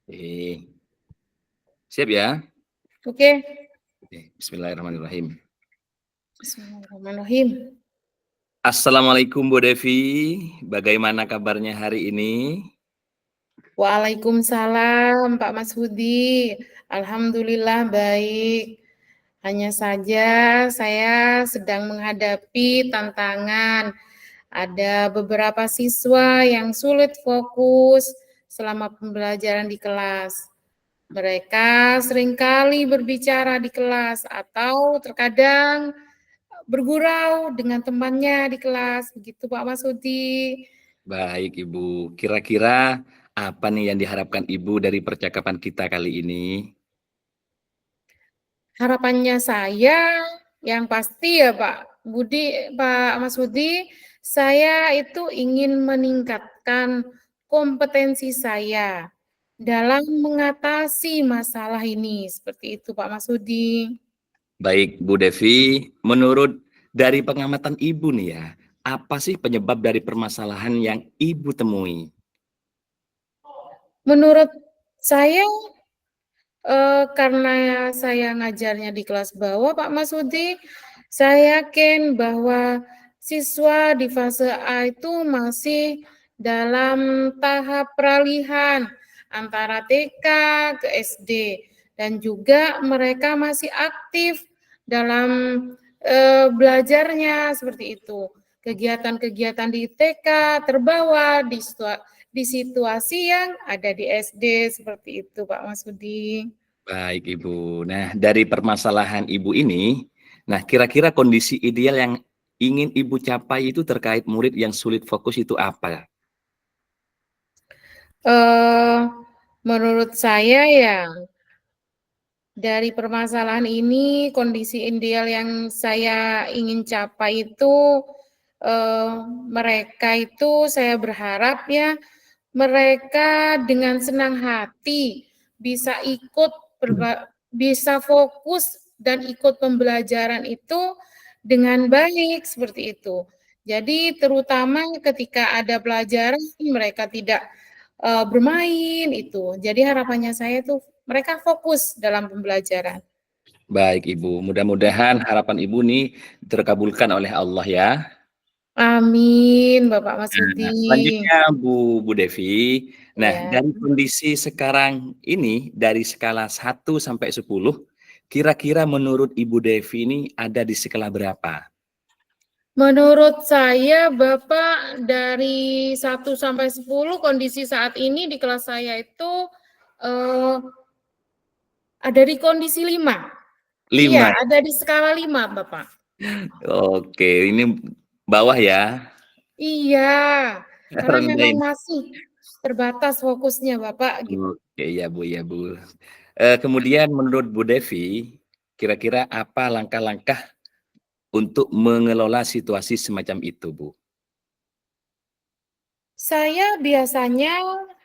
Oke. Siap ya? Oke. Oke, bismillahirrahmanirrahim. Bismillahirrahmanirrahim. Assalamualaikum Bu Devi, bagaimana kabarnya hari ini? Waalaikumsalam Pak Mas Hudi. Alhamdulillah baik. Hanya saja saya sedang menghadapi tantangan. Ada beberapa siswa yang sulit fokus selama pembelajaran di kelas. Mereka seringkali berbicara di kelas atau terkadang bergurau dengan temannya di kelas. Begitu Pak Masudi. Baik Ibu, kira-kira apa nih yang diharapkan Ibu dari percakapan kita kali ini? Harapannya saya yang pasti ya Pak Masudi, saya itu ingin meningkatkan kompetensi saya dalam mengatasi masalah ini. Seperti itu Pak Masudi. Baik Bu Devi, menurut dari pengamatan Ibu nih ya, apa sih penyebab dari permasalahan yang Ibu temui? Menurut saya karena saya ngajarnya di kelas bawah, Pak Masudi, saya yakin bahwa siswa di fase A itu masih dalam tahap peralihan antara TK ke SD dan juga mereka masih aktif dalam belajarnya seperti itu. Kegiatan-kegiatan di TK terbawa di situasi yang ada di SD seperti itu, Pak Masudi. Baik Ibu, nah dari permasalahan Ibu ini, nah kira-kira kondisi ideal yang ingin Ibu capai itu terkait murid yang sulit fokus itu apa? Menurut saya ya, dari permasalahan ini, kondisi ideal yang saya ingin capai itu, mereka itu saya berharap ya, mereka dengan senang hati bisa bisa fokus dan ikut pembelajaran itu dengan baik seperti itu. Jadi terutama ketika ada pelajaran mereka tidak bermain itu. Jadi harapannya saya tuh mereka fokus dalam pembelajaran. Baik Ibu, mudah-mudahan harapan Ibu nih terkabulkan oleh Allah ya. Amin, Bapak Nah, Masudi. selanjutnya Bu Devi, nah Ya. dari kondisi sekarang ini dari skala 1 sampai 10, kira-kira menurut Ibu Devi ini ada di skala berapa? Menurut saya, Bapak, dari 1 sampai 10 kondisi saat ini di kelas saya itu ada di kondisi 5. 5. Iya, ada di skala 5, Bapak. Oke, ini bawah ya. Iya, karena Rendah memang ini. masih terbatas fokusnya, Bapak, gitu. Oke, ya Bu, ya Bu. Kemudian menurut Bu Devi, kira-kira apa langkah-langkah untuk mengelola situasi semacam itu, Bu? Saya biasanya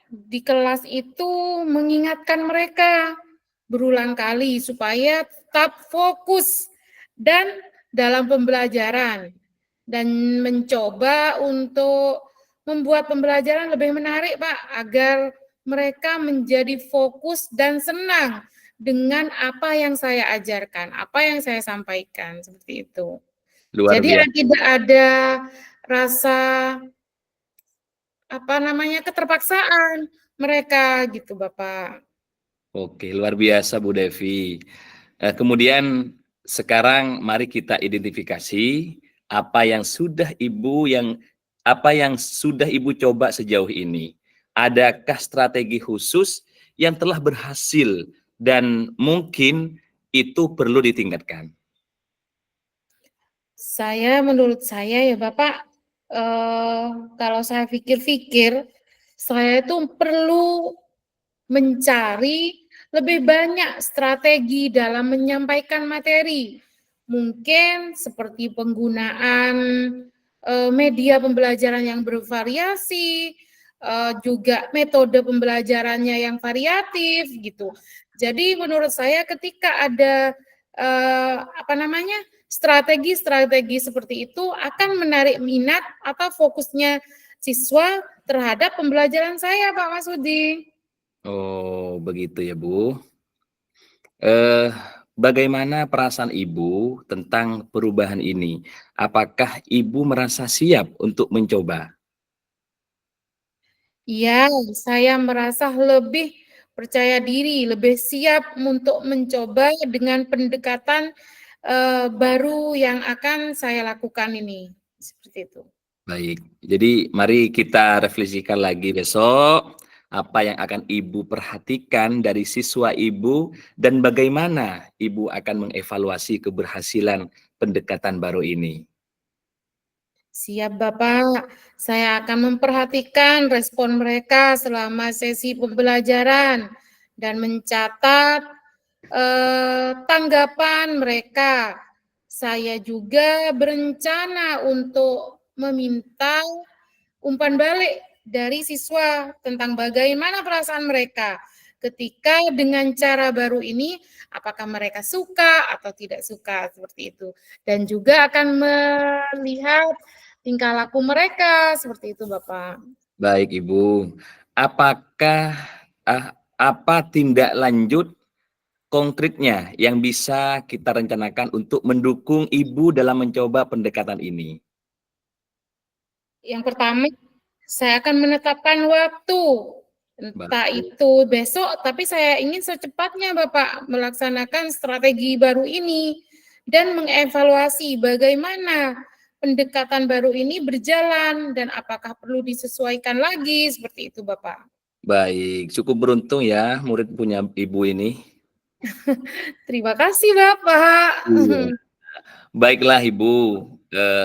di kelas itu mengingatkan mereka berulang kali supaya tetap fokus dan dalam pembelajaran dan mencoba untuk membuat pembelajaran lebih menarik, Pak, agar mereka menjadi fokus dan senang dengan apa yang saya ajarkan, apa yang saya sampaikan, seperti itu. Luar Jadi biasa. tidak ada rasa keterpaksaan mereka gitu, Bapak. Oke, luar biasa Bu Devi. Kemudian sekarang mari kita identifikasi apa yang sudah Ibu coba sejauh ini. Adakah strategi khusus yang telah berhasil dan mungkin itu perlu ditingkatkan? Menurut saya ya Bapak, kalau saya pikir-pikir, saya itu perlu mencari lebih banyak strategi dalam menyampaikan materi. Mungkin seperti penggunaan media pembelajaran yang bervariasi, juga metode pembelajarannya yang variatif gitu. Jadi menurut saya ketika ada strategi-strategi seperti itu akan menarik minat atau fokusnya siswa terhadap pembelajaran saya, Pak Masudi. Oh, begitu ya, Bu. Eh, Bagaimana perasaan Ibu tentang perubahan ini? Apakah Ibu merasa siap untuk mencoba? Iya, saya merasa lebih percaya diri, lebih siap untuk mencoba dengan pendekatan baru yang akan saya lakukan ini. Seperti itu. Baik, jadi mari kita refleksikan lagi besok apa yang akan Ibu perhatikan dari siswa Ibu dan bagaimana Ibu akan mengevaluasi keberhasilan pendekatan baru ini. Siap Bapak, saya akan memperhatikan respon mereka selama sesi pembelajaran dan mencatat tanggapan mereka. Saya juga berencana untuk meminta umpan balik dari siswa tentang bagaimana perasaan mereka ketika dengan cara baru ini, apakah mereka suka atau tidak suka, seperti itu. Dan juga akan melihat tingkah laku mereka, seperti itu Bapak. Baik Ibu, apakah apa tindak lanjut konkretnya yang bisa kita rencanakan untuk mendukung Ibu dalam mencoba pendekatan ini? Yang pertama, saya akan menetapkan waktu, entah Baik. itu besok, tapi saya ingin secepatnya Bapak melaksanakan strategi baru ini dan mengevaluasi bagaimana pendekatan baru ini berjalan dan apakah perlu disesuaikan lagi, seperti itu Bapak. Baik, cukup beruntung ya murid punya Ibu ini. Terima kasih Bapak. Iya. Baiklah Ibu,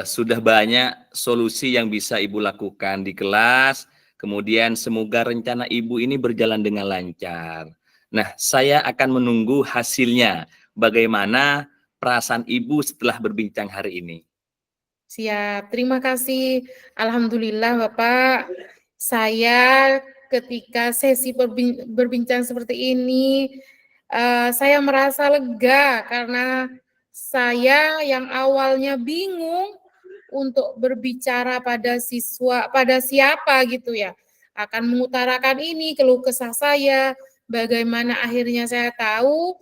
sudah banyak solusi yang bisa Ibu lakukan di kelas, kemudian semoga rencana Ibu ini berjalan dengan lancar. Nah, saya akan menunggu hasilnya, bagaimana perasaan Ibu setelah berbincang hari ini. Siap, terima kasih. Alhamdulillah Bapak, saya ketika sesi berbincang seperti ini, saya merasa lega karena saya yang awalnya bingung untuk berbicara pada siswa, pada siapa gitu ya, akan mengutarakan ini keluh kesah saya, bagaimana akhirnya saya tahu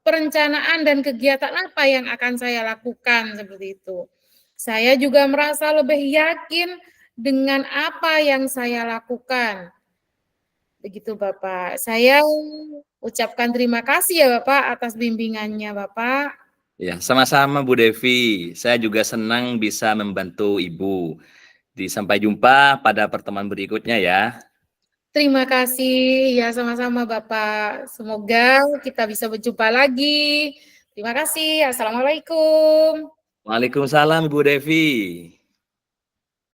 perencanaan dan kegiatan apa yang akan saya lakukan, seperti itu. Saya juga merasa lebih yakin dengan apa yang saya lakukan. Begitu Bapak. Saya ucapkan terima kasih ya Bapak atas bimbingannya Bapak. Ya, sama-sama Bu Devi. Saya juga senang bisa membantu Ibu. Sampai jumpa pada pertemuan berikutnya ya. Terima kasih, ya sama-sama Bapak. Semoga kita bisa berjumpa lagi. Terima kasih. Assalamualaikum. Waalaikumsalam Ibu Devi.